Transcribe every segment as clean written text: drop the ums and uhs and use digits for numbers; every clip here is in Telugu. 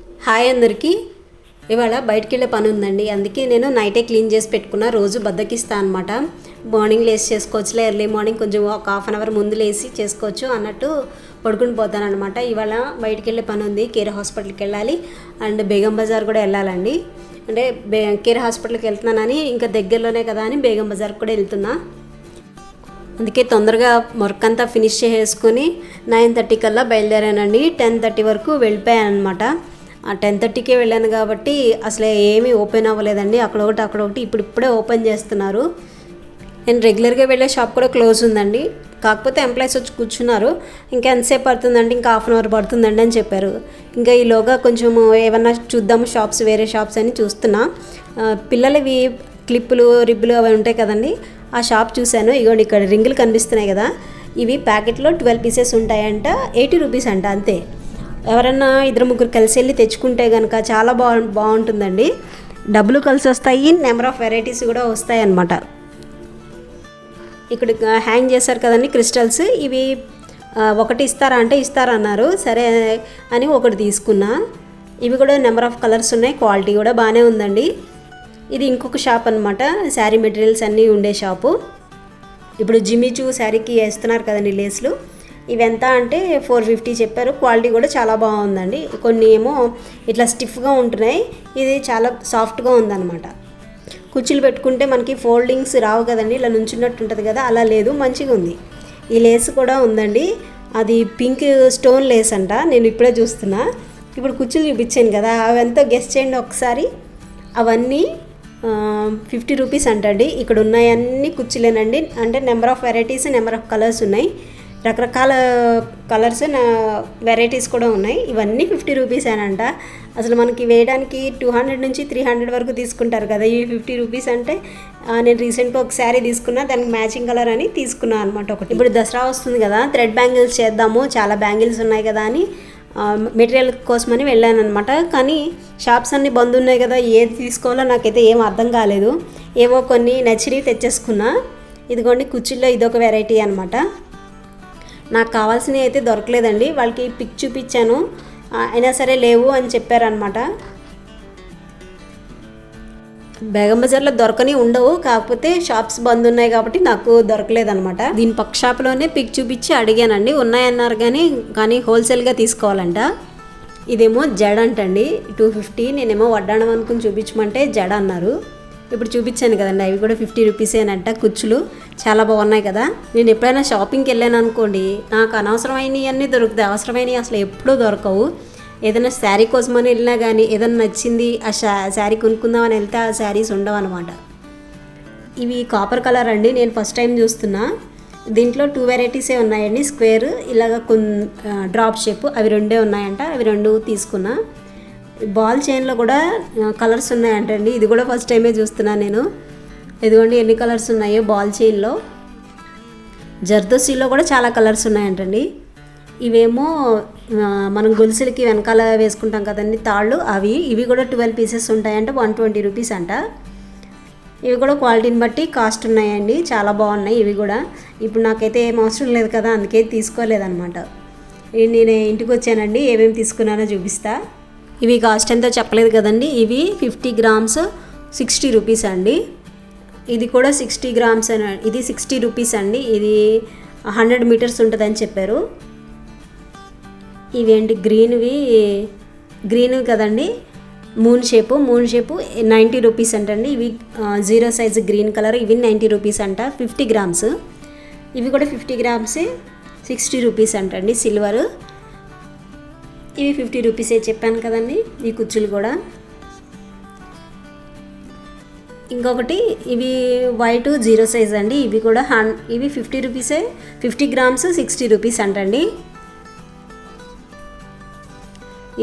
హాయ్ అందరికీ. ఇవాళ బయటికి వెళ్ళే పని ఉందండి, అందుకే నేను నైటే క్లీన్ చేసి పెట్టుకున్నా. రోజు బద్దకిస్తాను అనమాట. మార్నింగ్ లేసి చేసుకోవచ్చులే, ఎర్లీ మార్నింగ్ కొంచెం ఒక హాఫ్ అన్ అవర్ ముందు లేసి చేసుకోవచ్చు అన్నట్టు పడుకుని పోతాను అనమాట. ఇవాళ బయటికి వెళ్ళే పని ఉంది, కేర్ హాస్పిటల్కి వెళ్ళాలి అండ్ బేగం బజార్ కూడా వెళ్ళాలండి. అంటే కేర్ హాస్పిటల్కి వెళ్తున్నానని, ఇంకా దగ్గరలోనే కదా అని బేగం బజార్కి కూడా వెళ్తున్నా. అందుకే తొందరగా వర్క్ అంతా ఫినిష్ చేసుకొని 9:30 కల్లా బయలుదేరానండి. 10:30 వరకు వెళ్ళిపోయాను అనమాట. ఆ 10:30కే వెళ్ళాను కాబట్టి అసలు ఏమీ ఓపెన్ అవ్వలేదండి. అక్కడొకటి ఇప్పుడిప్పుడే ఓపెన్ చేస్తున్నారు. నేను రెగ్యులర్గా వెళ్ళే షాప్ కూడా క్లోజ్ ఉందండి. కాకపోతే ఎంప్లాయీస్ వచ్చి కూర్చున్నారు. ఇంకా ఎంతసేపు పడుతుందండి, ఇంకా హాఫ్ అన్ అవర్ పడుతుందండి అని చెప్పారు. ఇంకా ఈలోగా కొంచెం ఏమన్నా చూద్దాము షాప్స్, వేరే షాప్స్ అని చూస్తున్నా. పిల్లలవి క్లిప్పులు, రిబ్బులు అవి ఉంటాయి కదండి, ఆ షాప్ చూశాను. ఇగోండి ఇక్కడ రింగులు కనిపిస్తున్నాయి కదా, ఇవి ప్యాకెట్లో 12 పీసెస్ ఉంటాయంట, 80 రూపీస్ అంట అంతే. ఎవరన్నా 2-3 కలిసి వెళ్ళి తెచ్చుకుంటే కనుక చాలా బాగుంటుందండి. డబ్బులు కలిసి వస్తాయి, నెంబర్ ఆఫ్ వెరైటీస్ కూడా వస్తాయి అన్నమాట. ఇక్కడ హ్యాంగ్ చేశారు కదండి క్రిస్టల్స్, ఇవి ఒకటి ఇస్తారా అంటే ఇస్తారన్నారు. సరే అని ఒకటి తీసుకున్నా. ఇవి కూడా నెంబర్ ఆఫ్ కలర్స్ ఉన్నాయి, క్వాలిటీ కూడా బాగానే ఉందండి. ఇది ఇంకొక షాప్ అనమాట, శారీ మెటీరియల్స్ అన్నీ ఉండే షాపు. ఇప్పుడు జిమ్మిచూ శారీకి వేస్తున్నారు కదండి లేస్లు, ఇవి ఎంత అంటే 450 చెప్పారు. క్వాలిటీ కూడా చాలా బాగుందండి. కొన్ని ఏమో ఇట్లా స్టిఫ్గా ఉంటున్నాయి, ఇది చాలా సాఫ్ట్గా ఉందన్నమాట. కుర్చీలు పెట్టుకుంటే మనకి ఫోల్డింగ్స్ రావు కదండి, ఇలా నుంచున్నట్టు ఉంటుంది కదా, అలా లేదు, మంచిగా ఉంది. ఈ లేస్ కూడా ఉందండి, అది పింక్ స్టోన్ లేస్ అంట. నేను ఇప్పుడే చూస్తున్నా. ఇప్పుడు కుర్చీలు చూపించాను కదా, అవి ఎంతో గెస్ చేయండి ఒకసారి. అవన్నీ 50 రూపీస్ అంటండి. ఇక్కడ ఉన్నాయన్నీ కుర్చీలేనండి. అంటే number of varieties, number of colours ఉన్నాయి, రకరకాల కలర్స్ వెరైటీస్ కూడా ఉన్నాయి. ఇవన్నీ 50 రూపీసేనంట. అసలు మనకి వేయడానికి 200 నుంచి 300 వరకు తీసుకుంటారు కదా, ఇవి 50 రూపీస్ అంటే. నేను రీసెంట్గా ఒక శారీ తీసుకున్నా, దానికి మ్యాచింగ్ కలర్ అని తీసుకున్నాను అనమాట ఒకటి. ఇప్పుడు దసరా వస్తుంది కదా, థ్రెడ్ బ్యాంగిల్స్ చేద్దాము, చాలా బ్యాంగిల్స్ ఉన్నాయి కదా అని మెటీరియల్ కోసమని వెళ్ళాను అనమాట. కానీ షాప్స్ అన్నీ బంద్ ఉన్నాయి కదా, ఏది తీసుకోవాలో నాకైతే ఏం అర్థం కాలేదు. ఏవో కొన్ని నచ్చినవి తెచ్చేసుకున్నా. ఇదిగోండి కుర్చీల్లో ఇదొక వెరైటీ అనమాట. నాకు కావాల్సినవి అయితే దొరకలేదండి. వాళ్ళకి పిక్ చూపించాను, అయినా సరే లేవు అని చెప్పారనమాట. బేగం బజార్లో దొరకని ఉండవు, కాకపోతే షాప్స్ బంద్ ఉన్నాయి కాబట్టి నాకు దొరకలేదనమాట. దీని పక్క షాప్లోనే పిక్ చూపించి అడిగానండి, ఉన్నాయన్నారు కానీ హోల్సేల్గా తీసుకోవాలంట. ఇదేమో జడ అంటండి, 250. నేనేమో వడ్డాణం అనుకుని చూపించమంటే జడ అన్నారు. ఇప్పుడు చూపించాను కదండి, అవి కూడా 50 రూపీసేనంట. కుచ్చులు చాలా బాగున్నాయి కదా. నేను ఎప్పుడైనా షాపింగ్కి వెళ్ళాను అనుకోండి, నాకు అనవసరమైనవి అన్నీ దొరుకుతాయి, అవసరమైనవి అసలు ఎప్పుడూ దొరకవు. ఏదైనా శారీ కోసమని వెళ్ళినా కానీ ఏదైనా నచ్చింది ఆ శారీ కొనుక్కుందామని వెళ్తే ఆ శారీస్ ఉండవు అనమాట. ఇవి కాపర్ కలర్ అండి, నేను ఫస్ట్ టైం చూస్తున్నా. దీంట్లో 2 వెరైటీసే ఉన్నాయండి, స్క్వేర్ ఇలాగ డ్రాప్ షేప్, అవి 2 ఉన్నాయంట. అవి 2 తీసుకున్నా. బాల్ చైన్లో కూడా కలర్స్ ఉన్నాయంటండి, ఇది కూడా ఫస్ట్ టైమే చూస్తున్నాను నేను. ఇదిగోండి ఎన్ని కలర్స్ ఉన్నాయో బాల్ చైన్లో. జర్దోసీలో కూడా చాలా కలర్స్ ఉన్నాయంటండి. ఇవేమో మనం గొలుసులకి వెనకాల వేసుకుంటాం కదండి తాళ్ళు, ఇవి కూడా 12 పీసెస్ ఉంటాయంట, 120 రూపీస్ అంట. ఇవి కూడా క్వాలిటీని బట్టి కాస్ట్ ఉన్నాయండి, చాలా బాగున్నాయి ఇవి కూడా. ఇప్పుడు నాకైతే ఏం అవసరం లేదు కదా, అందుకే తీసుకోలేదన్నమాట. నేను ఇంటికి వచ్చానండి, ఏమేమి తీసుకున్నానో చూపిస్తా. ఇవి కాస్ట్ ఎంతో చెప్పలేదు కదండి. ఇవి 50 గ్రామ్స్ 60 రూపీస్ అండి. ఇది కూడా 60 గ్రామ్స్ ఇది 60 రూపీస్ అండి. ఇది 100 మీటర్స్ ఉంటుందని చెప్పారు. ఇవి ఏంటి గ్రీన్వి కదండి, మూన్ షేపు 90 రూపీస్ అంటండి. ఇవి 0 సైజ్ గ్రీన్ కలర్, ఇవి 90 రూపీస్ అంట, 50 గ్రామ్స్. ఇవి కూడా 50 గ్రామ్స్ 60 రూపీస్ అంటండి, సిల్వర్. ఇవి 50 రూపీసే చెప్పాను కదండి. ఈ కుర్చీలు కూడా. ఇంకొకటి ఇవి వైట్ 0 సైజ్ అండి, ఇవి కూడా ఇవి 50 రూపీసే, 50 గ్రామ్స్ 60 రూపీస్ అంటండి.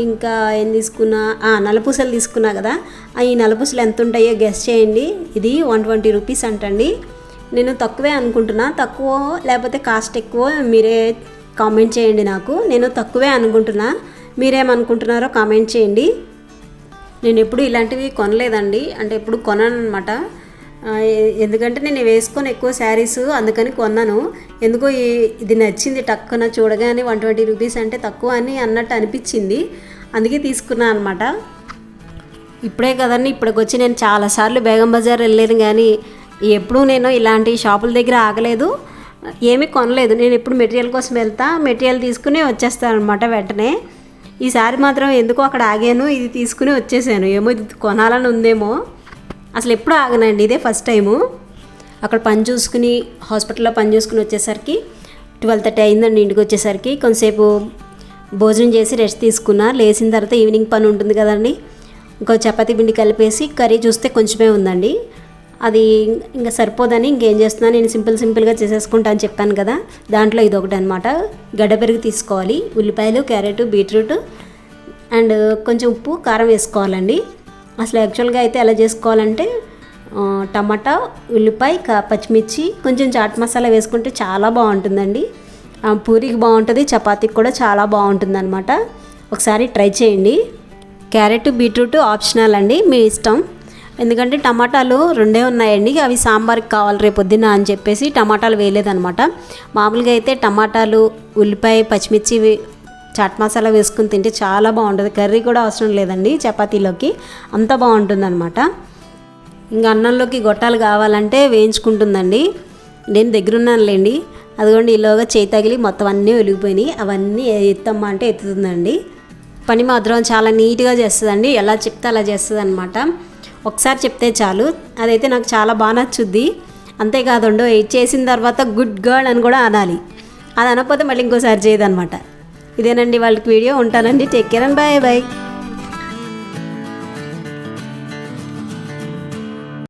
ఇంకా ఏం తీసుకున్నా, నలపూసలు తీసుకున్నా కదా, ఈ నలపూసలు ఎంత ఉంటాయో గెస్ చేయండి. ఇది 120 రూపీస్ అంటండి. నేను తక్కువే అనుకుంటున్నా, తక్కువ లేకపోతే కాస్ట్ ఎక్కువ మీరే కామెంట్ చేయండి నాకు. నేను తక్కువే అనుకుంటున్నా, మీరేమనుకుంటున్నారో కామెంట్ చేయండి. నేను ఎప్పుడు ఇలాంటివి కొనలేదండి, అంటే ఎప్పుడు కొనను అనమాట. ఎందుకంటే నేను వేసుకొని ఎక్కువ శారీస్, అందుకని కొన్నాను. ఎందుకో ఇది నచ్చింది, టక్కున చూడగానే 120 రూపీస్ అంటే తక్కువ అని అన్నట్టు అనిపించింది. అందుకే తీసుకున్నాను అనమాట. ఇప్పుడే కదండి, ఇప్పటికి వచ్చి నేను చాలాసార్లు బేగం బజార్ వెళ్ళాను, కానీ ఎప్పుడూ నేను ఇలాంటి షాపుల దగ్గర ఆగలేదు, ఏమీ కొనలేదు. నేను ఎప్పుడు మెటీరియల్ కోసం వెళ్తా, మెటీరియల్ తీసుకుని వచ్చేస్తాను అనమాట వెంటనే. ఈసారి మాత్రం ఎందుకో అక్కడ ఆగాను, ఇది తీసుకుని వచ్చేసాను. ఏమో ఇది కొనాలని ఉందేమో, అసలు ఎప్పుడు ఆగనండి, ఇదే ఫస్ట్ టైము. అక్కడ పని చూసుకుని హాస్పిటల్లో పని చూసుకుని వచ్చేసరికి 12:30 అయిందండి. ఇంటికి వచ్చేసరికి కొంతసేపు భోజనం చేసి రెస్ట్ తీసుకున్నా. లేచిన తర్వాత ఈవినింగ్ పని ఉంటుంది కదండి, ఇంకో చపాతీ పిండి కలిపేసి కర్రీ చూస్తే కొంచెమే ఉందండి, అది ఇంకా సరిపోదని ఇంకేం చేస్తున్నాను, నేను సింపుల్గా చేసేసుకుంటా అని చెప్పాను కదా, దాంట్లో ఇది ఒకటి అనమాట. గడ్డ పెరుగు తీసుకోవాలి, ఉల్లిపాయలు, క్యారెట్, బీట్రూట్ అండ్ కొంచెం ఉప్పు, కారం వేసుకోవాలండి. అసలు యాక్చువల్గా అయితే ఎలా చేసుకోవాలంటే టమాటా, ఉల్లిపాయ, పచ్చిమిర్చి, కొంచెం చాట్ మసాలా వేసుకుంటే చాలా బాగుంటుందండి. పూరికి బాగుంటుంది, చపాతీకి కూడా చాలా బాగుంటుంది అనమాట. ఒకసారి ట్రై చేయండి. క్యారెట్, బీట్రూట్ ఆప్షనల్ అండి, మీ ఇష్టం. ఎందుకంటే టమాటాలు 2 ఉన్నాయండి, అవి సాంబార్కి కావాలి రేపొద్దున అని చెప్పేసి టమాటాలు వేయలేదనమాట. మామూలుగా అయితే టమాటాలు, ఉల్లిపాయ, పచ్చిమిర్చి, చాట్ మసాలా వేసుకుని తింటే చాలా బాగుంటుంది. కర్రీ కూడా అవసరం లేదండి చపాతీలోకి, అంత బాగుంటుంది అనమాట. ఇంకా అన్నంలోకి గొట్టాలు కావాలంటే వేయించుకుంటుందండి. నేను దగ్గరున్నానులేండి. అదిగోండి, ఈలోగా చేయి తగిలి మొత్తం అన్నీ వెలిగిపోయినాయి. అవన్నీ ఎత్తమ్మా అంటే ఎత్తుతుందండి. పని మాత్రం చాలా నీట్గా చేస్తుందండి, ఎలా చెప్తే అలా చేస్తుంది అనమాట. ఒకసారి చెప్తే చాలు, అదైతే నాకు చాలా బాగా నచ్చుద్ది. అంతేకాదండో, చేసిన తర్వాత గుడ్ గర్ల్ అని కూడా అనాలి, అది అనకపోతే మళ్ళీ ఇంకోసారి చేయదనమాట. ఇదేనండి వాళ్ళకి వీడియో. ఉంటానండి, take care and bye bye.